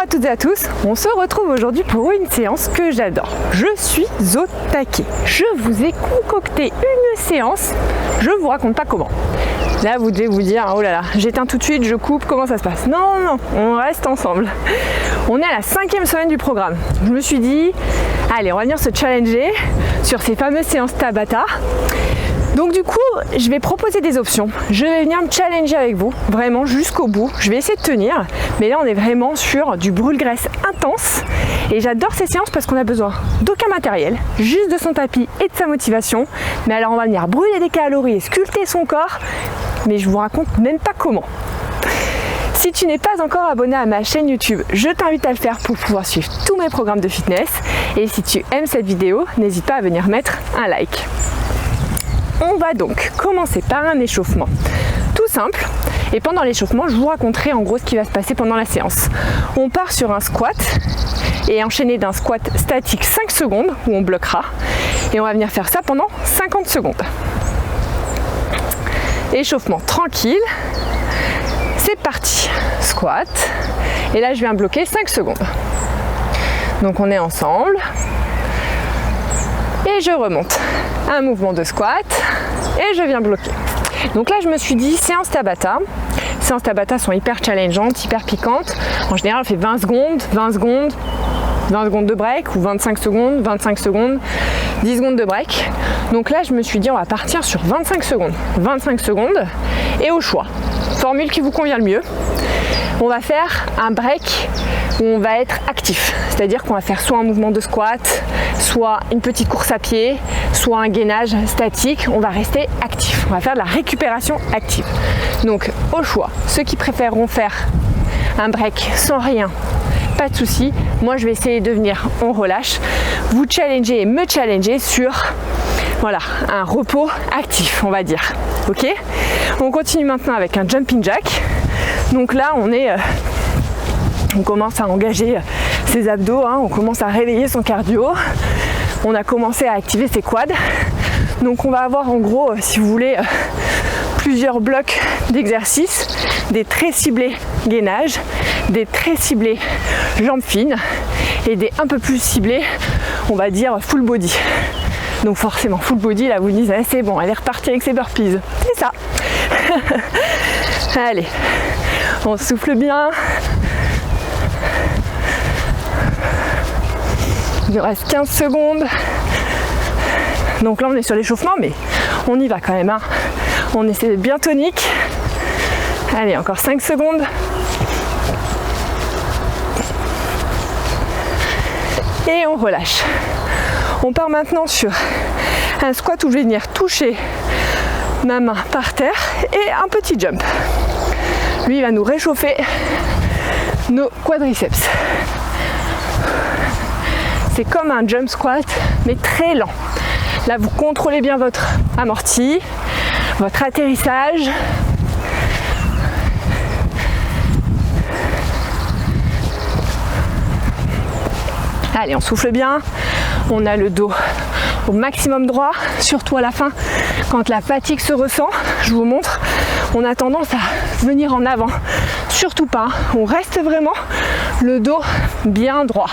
à toutes et à tous, on se retrouve aujourd'hui pour une séance que j'adore. Je suis au taquet. Je vous ai concocté une séance, je vous raconte pas comment. Là vous devez vous dire, oh là là, j'éteins tout de suite, je coupe, comment ça se passe? Non, non, on reste ensemble. On est à la 5e semaine du programme. Je me suis dit, allez, on va venir se challenger sur ces fameuses séances Tabata. Donc du coup, je vais proposer des options. Je vais venir me challenger avec vous, vraiment jusqu'au bout. Je vais essayer de tenir, mais là on est vraiment sur du brûle-graisse intense. Et j'adore ces séances parce qu'on a besoin d'aucun matériel, juste de son tapis et de sa motivation. Mais alors on va venir brûler des calories et sculpter son corps, mais je vous raconte même pas comment. Si tu n'es pas encore abonné à ma chaîne YouTube, je t'invite à le faire pour pouvoir suivre tous mes programmes de fitness. Et si tu aimes cette vidéo, n'hésite pas à venir mettre un like. On va donc commencer par un échauffement tout simple et pendant l'échauffement je vous raconterai en gros ce qui va se passer pendant la séance. On part sur un squat et enchaîné d'un squat statique 5 secondes où on bloquera et on va venir faire ça pendant 50 secondes. Échauffement tranquille, c'est parti, squat et là je viens bloquer 5 secondes. Donc on est ensemble. Et je remonte, un mouvement de squat et je viens bloquer. Donc là je me suis dit séance Tabata. Séances Tabata sont hyper challengeantes, hyper piquantes. En général on fait 20 secondes, 20 secondes, 20 secondes de break ou 25 secondes, 25 secondes, 10 secondes de break. Donc là je me suis dit on va partir sur 25 secondes. 25 secondes et au choix. Formule qui vous convient le mieux. On va faire un break où on va être actif, c'est-à-dire qu'on va faire soit un mouvement de squat, soit une petite course à pied, soit un gainage statique, on va rester actif, on va faire de la récupération active. Donc au choix, ceux qui préféreront faire un break sans rien, pas de souci, moi je vais essayer de venir, on relâche, vous challenger et me challenger sur voilà, un repos actif on va dire, ok? On continue maintenant avec un jumping jack. Donc là on commence à engager ses abdos, hein, on commence à réveiller son cardio, on a commencé à activer ses quads. Donc on va avoir en gros, si vous voulez, plusieurs blocs d'exercices, des très ciblés gainage, des très ciblés jambes fines et des un peu plus ciblés, on va dire full body. Donc forcément full body, là vous dites ah, c'est bon, elle est repartie avec ses burpees, c'est ça. Allez, on souffle bien. Il nous reste 15 secondes. Donc là on est sur l'échauffement, mais on y va quand même, hein. On essaie d'être bien tonique. Allez, encore 5 secondes. Et on relâche. On part maintenant sur un squat où je vais venir toucher ma main par terre et un petit jump. Lui il va nous réchauffer nos quadriceps. C'est comme un jump squat mais très lent. Là vous contrôlez bien votre amorti, votre atterrissage. Allez, on souffle bien, on a le dos au maximum droit, surtout à la fin quand la fatigue se ressent. Je vous montre, on a tendance à venir en avant, surtout pas, on reste vraiment le dos bien droit.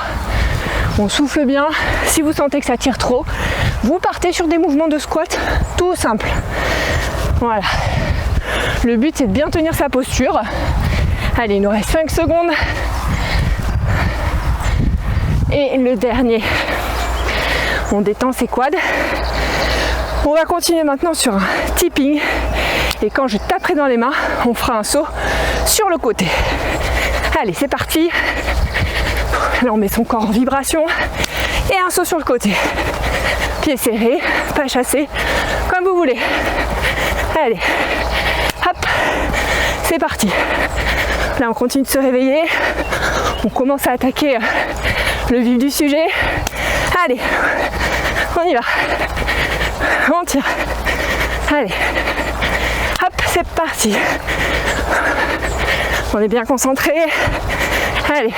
On souffle bien, si vous sentez que ça tire trop, vous partez sur des mouvements de squat tout simple. Voilà, le but c'est de bien tenir sa posture. Allez, il nous reste 5 secondes. Et le dernier, on détend ses quads. On va continuer maintenant sur un tipping. Et quand je taperai dans les mains, on fera un saut sur le côté. Allez, c'est parti. Là, on met son corps en vibration. Et un saut sur le côté. Pieds serrés, pas chassés, comme vous voulez. Allez, hop, c'est parti. Là, on continue de se réveiller. On commence à attaquer le vif du sujet. Allez, on y va. On tire. Allez, hop, c'est parti. On est bien concentré. Allez.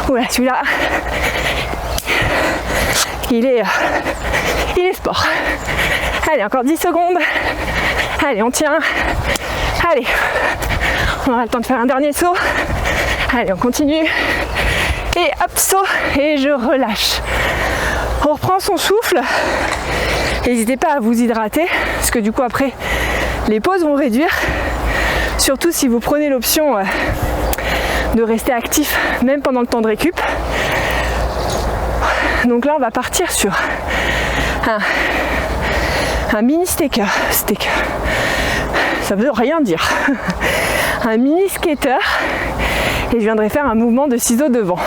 Oula, celui-là, il est sport. Allez, encore 10 secondes. Allez, on tient. Allez, on aura le temps de faire un dernier saut. Allez, on continue. Et hop, saut, et je relâche. On reprend son souffle. N'hésitez pas à vous hydrater, parce que du coup après, les pauses vont réduire. Surtout si vous prenez l'option de rester actif, même pendant le temps de récup. Donc là, on va partir sur un mini staker. Ça veut rien dire. Un mini skater. Et je viendrai faire un mouvement de ciseaux devant.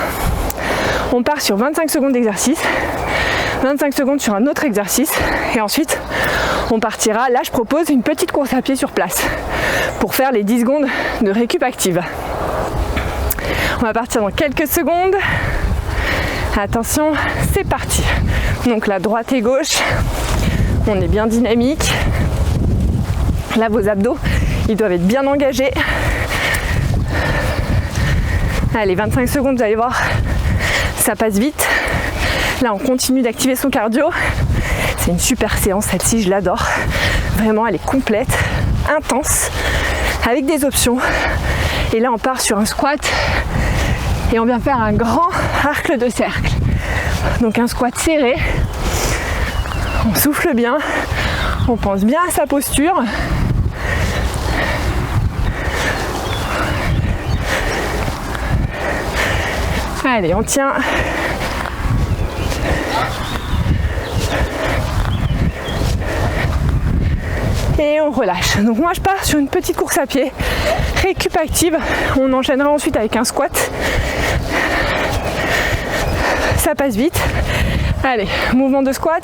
On part sur 25 secondes d'exercice. 25 secondes sur un autre exercice. Et ensuite, on partira. Là, je propose une petite course à pied sur place pour faire les 10 secondes de récup active. On va partir dans quelques secondes. Attention, c'est parti. Donc la droite et gauche, on est bien dynamique. Là, vos abdos, ils doivent être bien engagés. Allez, 25 secondes, vous allez voir, ça passe vite. Là, on continue d'activer son cardio. C'est une super séance, celle-ci, je l'adore. Vraiment, elle est complète, intense, avec des options. Et là, on part sur un squat. Et on vient faire un grand arc de cercle. Donc un squat serré. On souffle bien. On pense bien à sa posture. Allez, on tient. Et on relâche. Donc moi je pars sur une petite course à pied, récup active. On enchaînera ensuite avec un squat. Ça passe vite. Allez, mouvement de squat.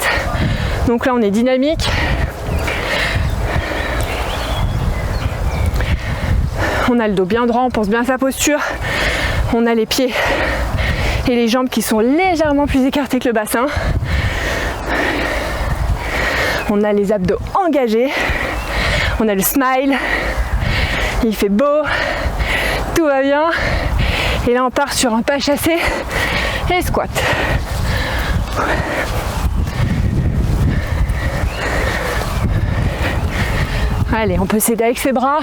Donc là on est dynamique. On a le dos bien droit, on pense bien à sa posture. On a les pieds et les jambes qui sont légèrement plus écartés que le bassin. On a les abdos engagés. On a le smile. Il fait beau. Tout va bien. Et là on part sur un pas chassé et squat. Allez, on peut s'aider avec ses bras.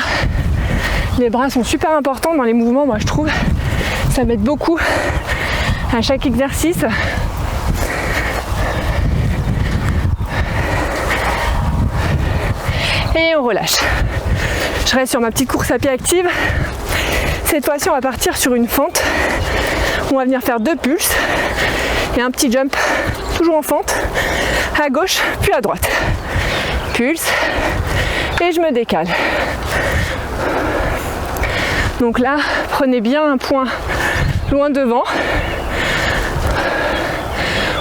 Les bras sont super importants dans les mouvements, moi je trouve. Ça m'aide beaucoup à chaque exercice. Et on relâche. Je reste sur ma petite course à pied active. Cette fois-ci, on va partir sur une fente. On va venir faire 2 pulses et un petit jump, toujours en fente, à gauche puis à droite. Pulse et je me décale. Donc là, prenez bien un point loin devant.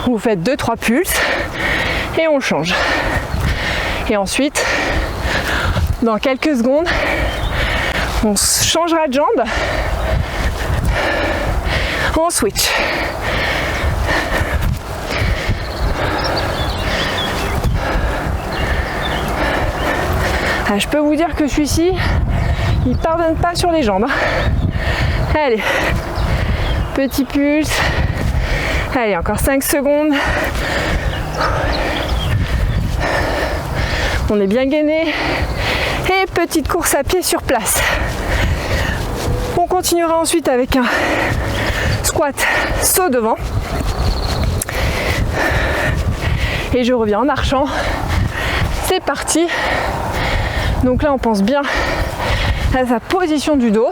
Vous faites 2-3 pulses et on change. Et ensuite, dans quelques secondes, on changera de jambe. On switch. Ah, je peux vous dire que celui-ci, il ne pardonne pas sur les jambes. Allez, petit pulse. Allez, encore 5 secondes. On est bien gainé. Et petite course à pied sur place. On continuera ensuite avec un squat saut devant. Et je reviens en marchant. C'est parti. Donc là, on pense bien à sa position du dos.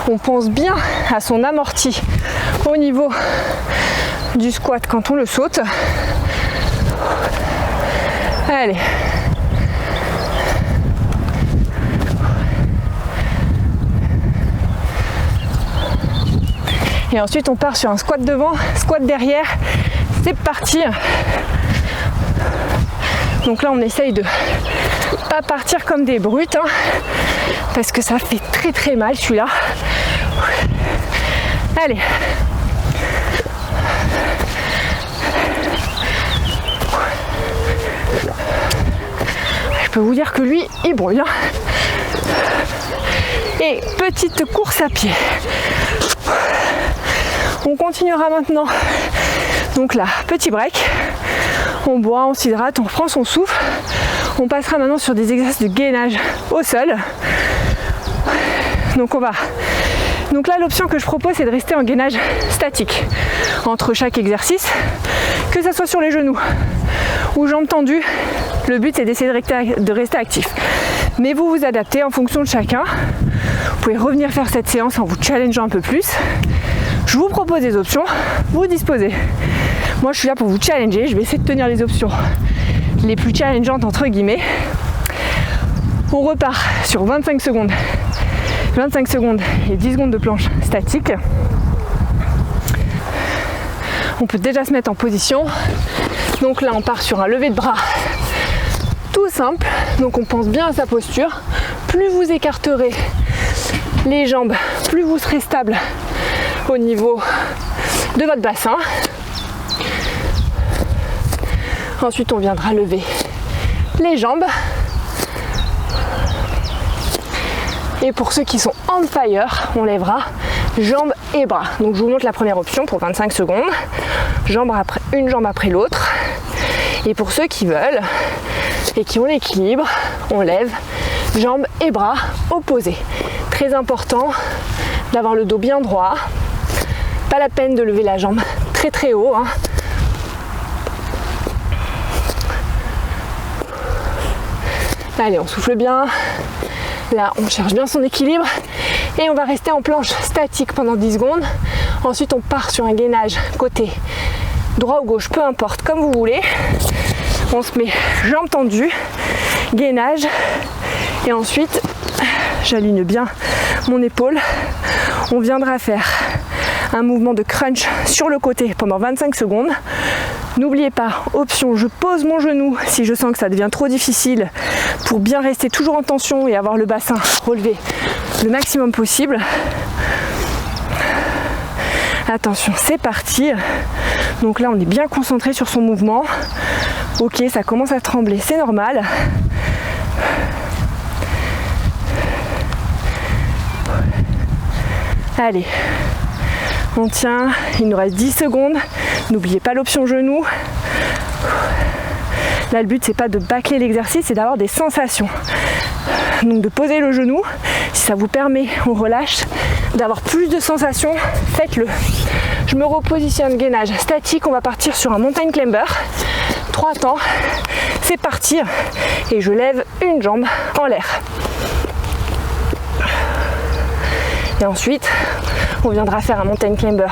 On pense bien à son amorti au niveau du squat quand on le saute. Allez. Et ensuite on part sur un squat devant, squat derrière. C'est parti. Donc là on essaye de pas partir comme des brutes, hein, parce que ça fait très très mal celui-là. Allez. Je peux vous dire que lui, il brûle. Hein. Et petite course à pied. On continuera maintenant. Donc là, petit break. On boit, on s'hydrate, on reprend son souffle. On passera maintenant sur des exercices de gainage au sol. Donc là, l'option que je propose, c'est de rester en gainage statique entre chaque exercice, que ce soit sur les genoux ou jambes tendues. Le but, c'est d'essayer de rester actif. Mais vous vous adaptez en fonction de chacun. Vous pouvez revenir faire cette séance en vous challengeant un peu plus. Je vous propose des options, vous disposez. Moi, je suis là pour vous challenger. Je vais essayer de tenir les options les plus challengeantes entre guillemets. On repart sur 25 secondes et 10 secondes de planche statique. On peut déjà se mettre en position. Donc là, on part sur un lever de bras tout simple. Donc on pense bien à sa posture. Plus vous écarterez les jambes, plus vous serez stable au niveau de votre bassin. Ensuite, on viendra lever les jambes. Et pour ceux qui sont on fire, on lèvera jambes et bras. Donc je vous montre la première option pour 25 secondes. Une jambe après l'autre. Et pour ceux qui veulent et qui ont l'équilibre, on lève jambes et bras opposés. Très important d'avoir le dos bien droit. Pas la peine de lever la jambe très très haut. Allez, on souffle bien. Là, on cherche bien son équilibre et on va rester en planche statique pendant 10 secondes. Ensuite, on part sur un gainage côté droit ou gauche, peu importe, comme vous voulez. On se met jambes tendues, gainage et ensuite, j'aligne bien mon épaule. On viendra faire un mouvement de crunch sur le côté pendant 25 secondes. N'oubliez pas, option, je pose mon genou si je sens que ça devient trop difficile pour bien rester toujours en tension et avoir le bassin relevé le maximum possible. Attention, c'est parti. Donc là, on est bien concentré sur son mouvement. Ok, ça commence à trembler, c'est normal. Allez, on tient, il nous reste 10 secondes. N'oubliez pas l'option genou. Là, le but, c'est pas de bâcler l'exercice, c'est d'avoir des sensations. Donc de poser le genou, si ça vous permet, on relâche, d'avoir plus de sensations, faites-le. Je me repositionne, gainage statique, on va partir sur un mountain climber. 3 temps, c'est parti. Et je lève une jambe en l'air. Et ensuite, on viendra faire un mountain climber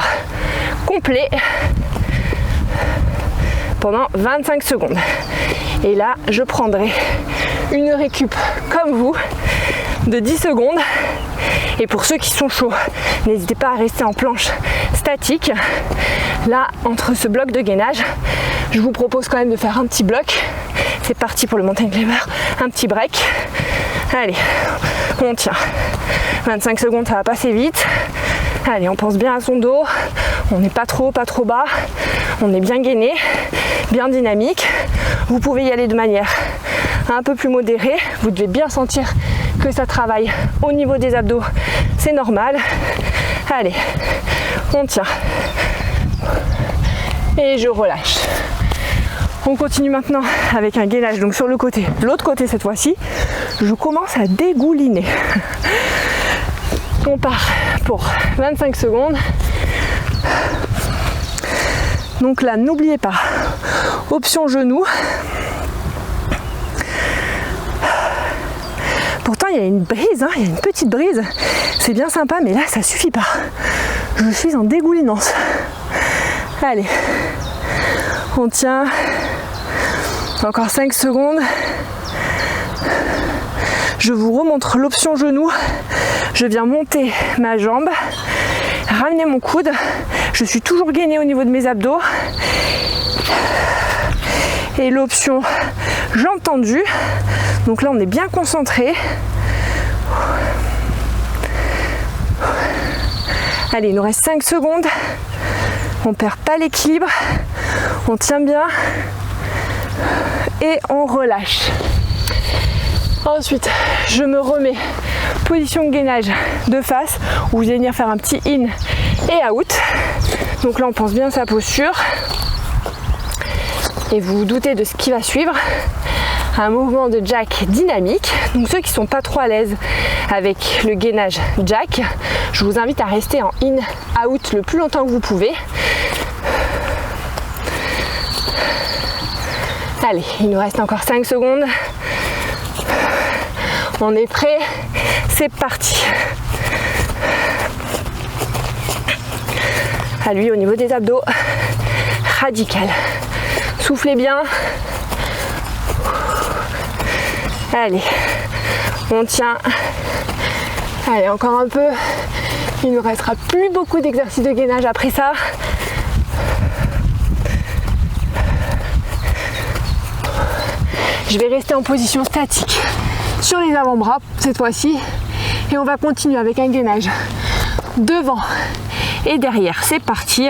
complet pendant 25 secondes. Et là, je prendrai une récup comme vous de 10 secondes. Et pour ceux qui sont chauds, n'hésitez pas à rester en planche statique. Là, entre ce bloc de gainage, je vous propose quand même de faire un petit bloc. C'est parti pour le mountain climber, un petit break. Allez, on tient. 25 secondes, ça va passer vite. Allez, on pense bien à son dos. On n'est pas trop haut, pas trop bas. On est bien gainé, bien dynamique. Vous pouvez y aller de manière un peu plus modérée. Vous devez bien sentir que ça travaille au niveau des abdos. C'est normal. Allez, on tient. Et je relâche. On continue maintenant avec un gainage donc sur le côté, l'autre côté cette fois-ci. Je commence à dégouliner. On part pour 25 secondes. Donc là, n'oubliez pas, option genou. Pourtant, il y a une brise, il y a une petite brise. C'est bien sympa, mais là, ça suffit pas. Je suis en dégoulinance. Allez, on tient. Encore 5 secondes. Je vous remontre l'option genou. Je viens monter ma jambe, ramener mon coude. Je suis toujours gainée au niveau de mes abdos. Et l'option jambes tendues. Donc là, on est bien concentré. Allez, il nous reste 5 secondes. On perd pas l'équilibre. On tient bien. Et on relâche. Ensuite, je me remets position de gainage de face où vous allez venir faire un petit in et out. Donc là, on pense bien sa posture. Et vous vous doutez de ce qui va suivre. Un mouvement de jack dynamique. Donc ceux qui sont pas trop à l'aise avec le gainage jack, je vous invite à rester en in-out le plus longtemps que vous pouvez. Allez, il nous reste encore 5 secondes. On est prêt, c'est parti. À lui au niveau des abdos, radical. Soufflez bien. Allez, on tient. Allez, encore un peu. Il ne nous restera plus beaucoup d'exercices de gainage après ça. Je vais rester en position statique sur les avant-bras cette fois-ci et on va continuer avec un gainage devant et derrière. C'est parti.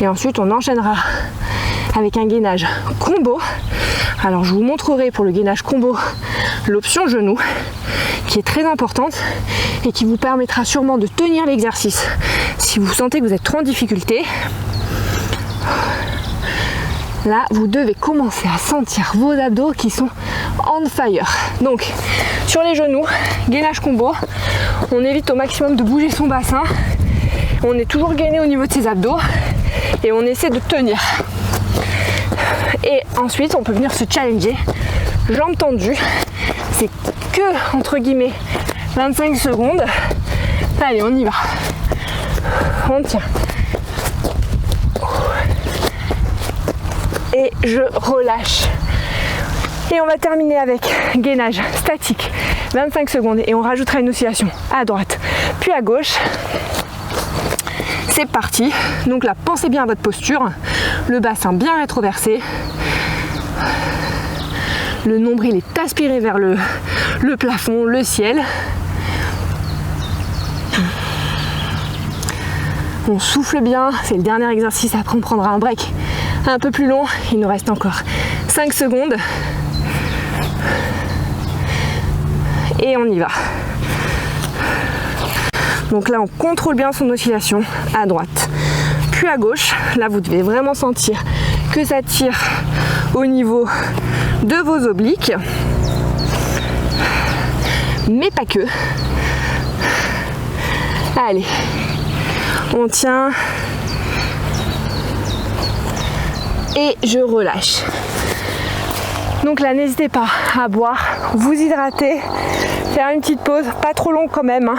Et ensuite on enchaînera avec un gainage combo. Alors je vous montrerai pour le gainage combo l'option genou qui est très importante et qui vous permettra sûrement de tenir l'exercice si vous sentez que vous êtes trop en difficulté. Là, vous devez commencer à sentir vos abdos qui sont on fire. Donc, sur les genoux, gainage combo, on évite au maximum de bouger son bassin. On est toujours gainé au niveau de ses abdos et on essaie de tenir. Et ensuite, on peut venir se challenger, jambes tendues. C'est que, entre guillemets, 25 secondes. Allez, on y va. On tient. Et je relâche. Et on va terminer avec gainage statique, 25 secondes. Et on rajoutera une oscillation à droite, puis à gauche. C'est parti. Donc là, pensez bien à votre posture. Le bassin bien rétroversé. Le nombril est aspiré vers le plafond, le ciel. On souffle bien. C'est le dernier exercice. Après, on prendra un break un peu plus long. Il nous reste encore 5 secondes. Et on y va. Donc là, on contrôle bien son oscillation à droite, puis à gauche. Là, vous devez vraiment sentir que ça tire au niveau de vos obliques. Mais pas que. Allez, on tient. Et je relâche. Donc là, n'hésitez pas à boire, vous hydrater, faire une petite pause, pas trop longue quand même.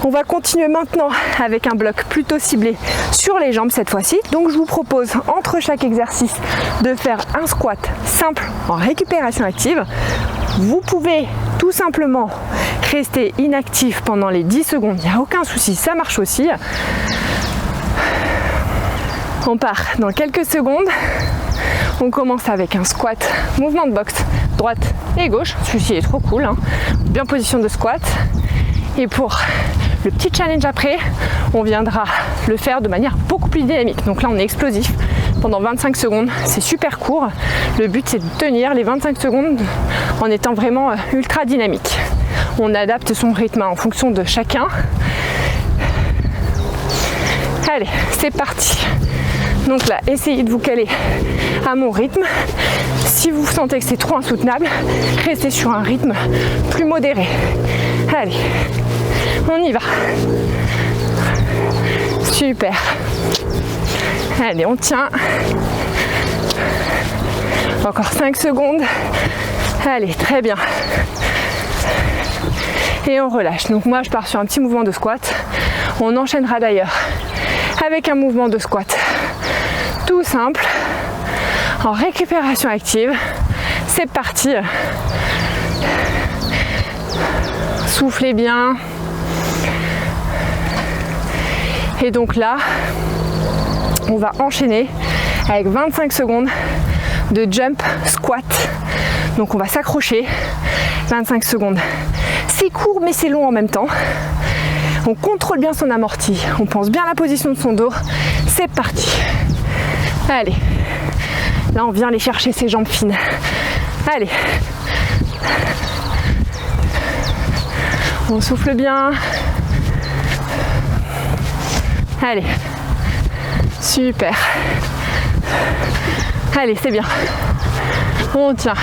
On va continuer maintenant avec un bloc plutôt ciblé sur les jambes cette fois-ci. Donc je vous propose entre chaque exercice de faire un squat simple en récupération active. Vous pouvez tout simplement rester inactif pendant les 10 secondes, il n'y a aucun souci, ça marche aussi. On part dans quelques secondes. On commence avec un squat, mouvement de boxe, droite et gauche. Celui-ci est trop cool, hein. Bien position de squat. Et pour le petit challenge après, on viendra le faire de manière beaucoup plus dynamique. Donc là, on est explosif pendant 25 secondes. C'est super court. Le but, c'est de tenir les 25 secondes en étant vraiment ultra dynamique. On adapte son rythme en fonction de chacun. Allez, c'est parti. Donc là, essayez de vous caler à mon rythme. Si vous sentez que c'est trop insoutenable, restez sur un rythme plus modéré. Allez, on y va. Super. Allez, on tient. Encore 5 secondes. Allez, très bien. Et on relâche. Donc moi, je pars sur un petit mouvement de squat. On enchaînera d'ailleurs avec un mouvement de squat tout simple, en récupération active. C'est parti. Soufflez bien. Et donc là, on va enchaîner avec 25 secondes de jump squat. Donc on va s'accrocher. 25 secondes. C'est court mais c'est long en même temps. On contrôle bien son amorti. On pense bien à la position de son dos. C'est parti. Allez, là on vient aller chercher ses jambes fines. Allez, on souffle bien. Allez, super. Allez, c'est bien. On tient.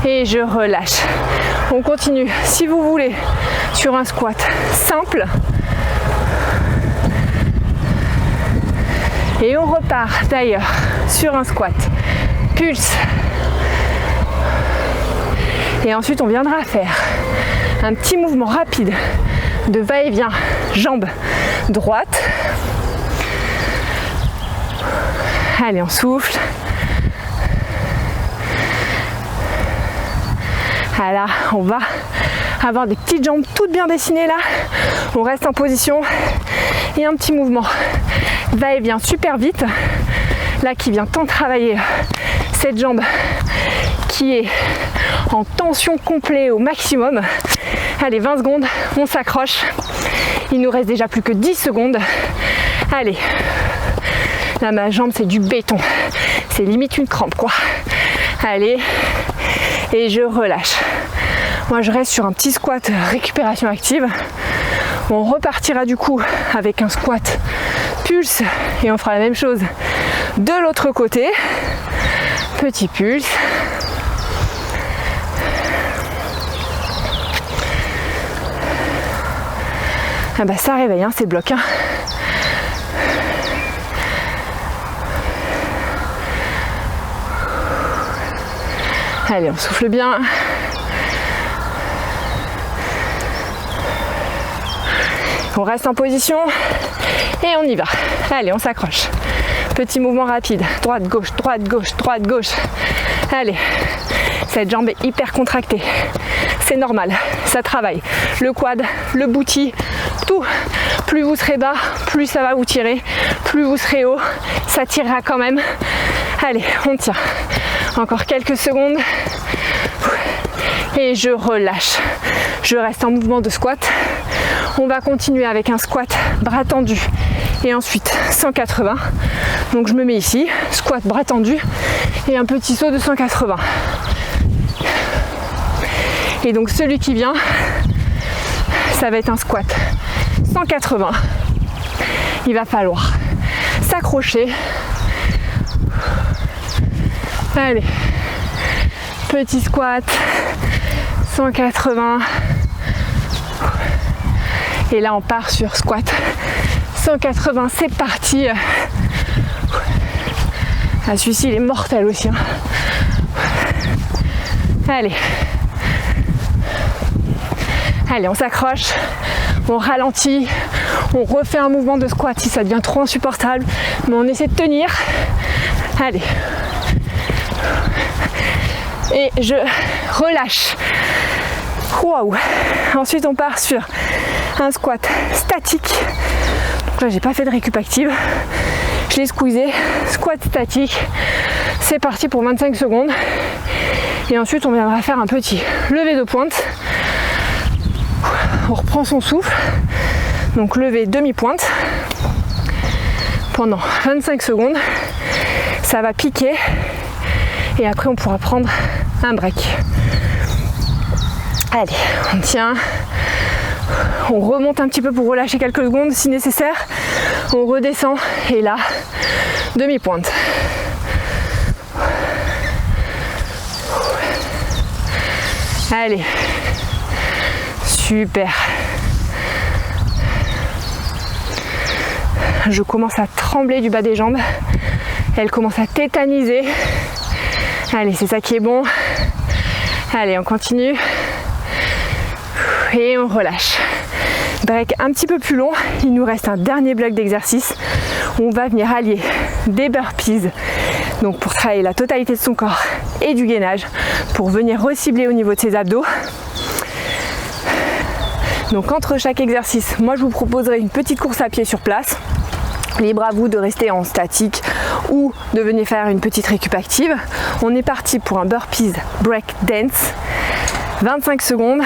Et je relâche. On continue, si vous voulez, sur un squat simple. Et on repart d'ailleurs sur un squat pulse. Et ensuite, on viendra faire un petit mouvement rapide de va-et-vient, jambe droite. Allez, on souffle. Voilà, on va avoir des petites jambes toutes bien dessinées là. On reste en position et un petit mouvement va-et-vient super vite. Là qui vient tant travailler cette jambe qui est en tension complète au maximum. Allez, 20 secondes, on s'accroche. Il nous reste déjà plus que 10 secondes. Allez, là ma jambe c'est du béton. C'est limite une crampe quoi. Allez, et je relâche. Moi je reste sur un petit squat récupération active. On repartira du coup avec un squat pulse et on fera la même chose de l'autre côté. Petit pulse. Ah bah ça réveille hein, ces blocs. Hein. Allez, on souffle bien. On reste en position et on y va. Allez, on s'accroche. Petit mouvement rapide. Droite, gauche, droite, gauche, droite, gauche. Allez, cette jambe est hyper contractée. C'est normal, ça travaille. Le quad, le booty, tout. Plus vous serez bas, plus ça va vous tirer. Plus vous serez haut, ça tirera quand même. Allez, on tient. Encore quelques secondes. Et je relâche. Je reste en mouvement de squat. On va continuer avec un squat bras tendu et ensuite 180. Donc je me mets ici, squat bras tendu et un petit saut de 180. Et donc celui qui vient, ça va être un squat 180. Il va falloir s'accrocher. Allez, petit squat 180. Et là on part sur squat 180, c'est parti. Ah, celui-ci il est mortel aussi hein. Allez, on s'accroche, on ralentit, on refait un mouvement de squat si ça devient trop insupportable, mais on essaie de tenir. Allez, et je relâche. Waouh. Ensuite on part sur un squat statique. Donc là j'ai pas fait de récup active, je l'ai squeezé. Squat statique, c'est parti pour 25 secondes. Et ensuite on viendra faire un petit lever de pointe. On reprend son souffle, donc lever demi-pointe pendant 25 secondes. Ça va piquer et après on pourra prendre un break. Allez, on tient. On remonte un petit peu pour relâcher quelques secondes si nécessaire. On redescend et là, demi-pointe. Allez, super. Je commence à trembler du bas des jambes. Elle commence à tétaniser. Allez, c'est ça qui est bon. Allez, on continue. Et on relâche. Break un petit peu plus long. Il nous reste un dernier bloc d'exercice où on va venir allier des burpees. Donc pour travailler la totalité de son corps et du gainage. Pour venir recibler au niveau de ses abdos. Donc entre chaque exercice, moi je vous proposerai une petite course à pied sur place. Libre à vous de rester en statique ou de venir faire une petite récup active. On est parti pour un burpees break dance. 25 secondes.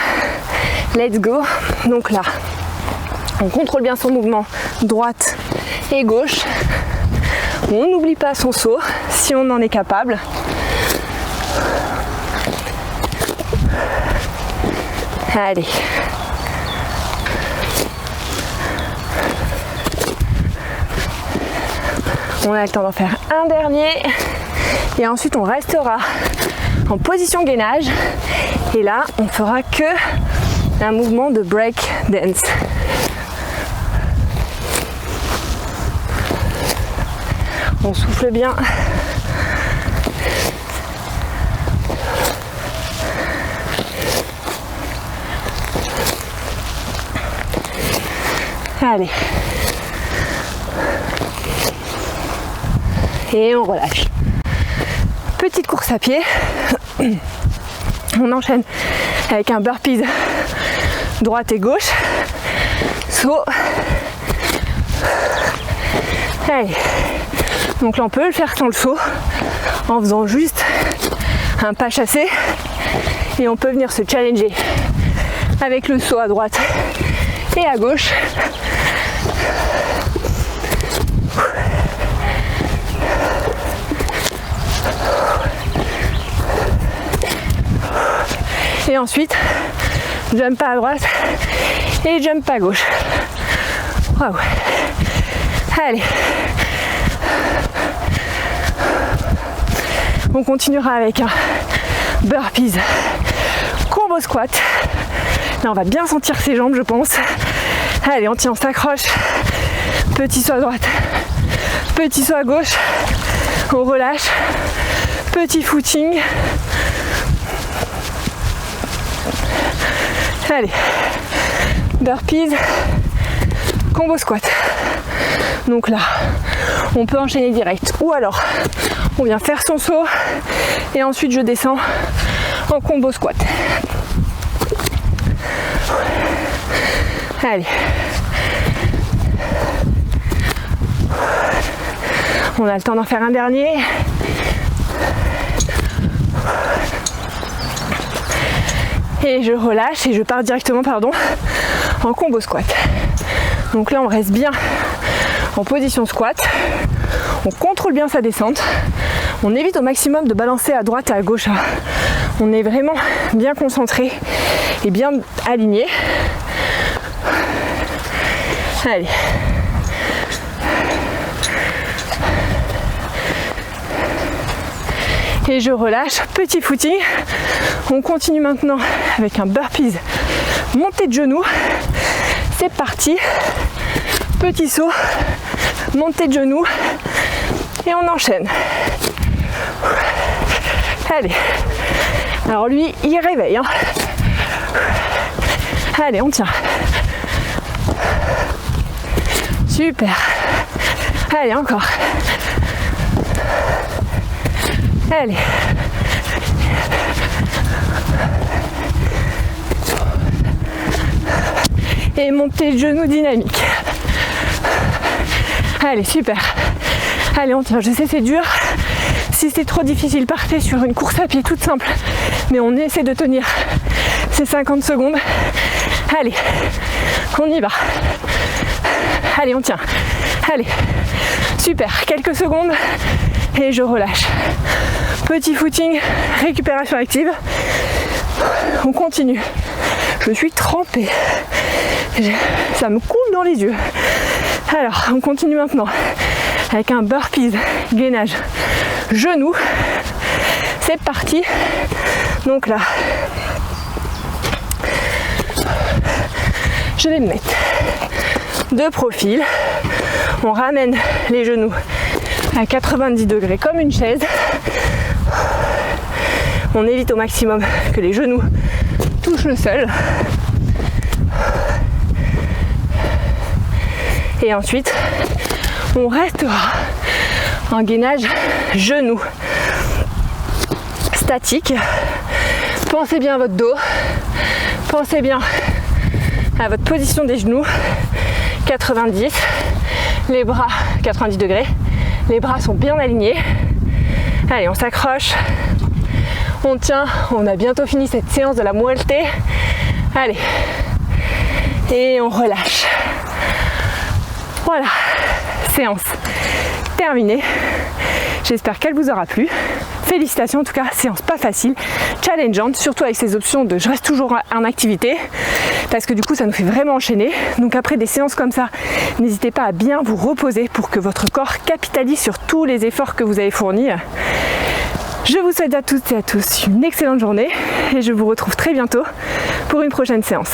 Let's go. Donc là, on contrôle bien son mouvement droite et gauche. On n'oublie pas son saut si on en est capable. Allez. On a le temps d'en faire un dernier. Et ensuite, on restera en position gainage. Et là, on fera que un mouvement de break dance. On souffle bien. Allez. Et on relâche. Petite course à pied. On enchaîne avec un burpees droite et gauche. Saut. Allez. Donc là on peut le faire sans le saut en faisant juste un pas chassé et on peut venir se challenger avec le saut à droite et à gauche. Et ensuite, jump pas à droite et jump pas à gauche. Waouh. Allez. On continuera avec un burpees combo squat. Là, on va bien sentir ses jambes, je pense. Allez, on tient, on s'accroche. Petit saut à droite, petit saut à gauche. On relâche. Petit footing. Allez, burpees, combo squat. Donc là, on peut enchaîner direct. Ou alors, on vient faire son saut et ensuite je descends en combo squat. Allez. On a le temps d'en faire un dernier. Et je relâche et je pars directement en combo squat. Donc là on reste bien en position squat, on contrôle bien sa descente, on évite au maximum de balancer à droite et à gauche. On est vraiment bien concentré et bien aligné. Allez. Et je relâche, petit footing. On continue maintenant avec un burpees montée de genoux. C'est parti. Petit saut, montée de genoux. Et on enchaîne. Allez. Alors lui, il réveille. Allez, on tient. Super. Allez, encore. Allez. Et montée de genoux dynamique. Allez, super. Allez, on tient. Je sais, c'est dur. Si c'est trop difficile, partez sur une course à pied toute simple. Mais on essaie de tenir ces 50 secondes. Allez, on y va. Allez, on tient. Allez, super. Quelques secondes et je relâche. Petit footing, récupération active. On continue. Je suis trempée. Ça me coule dans les yeux. Alors, on continue maintenant avec un burpees, gainage, genoux. C'est parti. Donc là, je vais me mettre de profil. On ramène les genoux à 90 degrés comme une chaise. On évite au maximum que les genoux touchent le sol. Et ensuite, on restera en gainage genoux statique. Pensez bien à votre dos. Pensez bien à votre position des genoux. 90. Les bras 90 degrés. Les bras sont bien alignés. Allez, on s'accroche. On tient. On a bientôt fini cette séance de la muerte. Allez. Et on relâche. Voilà. Séance terminée. J'espère qu'elle vous aura plu. félicitations, en tout cas séance pas facile, challengeante, surtout avec ces options de je reste toujours en activité, parce que du coup ça nous fait vraiment enchaîner. Donc après des séances comme ça, n'hésitez pas à bien vous reposer pour que votre corps capitalise sur tous les efforts que vous avez fournis. Je vous souhaite à toutes et à tous une excellente journée et je vous retrouve très bientôt pour une prochaine séance.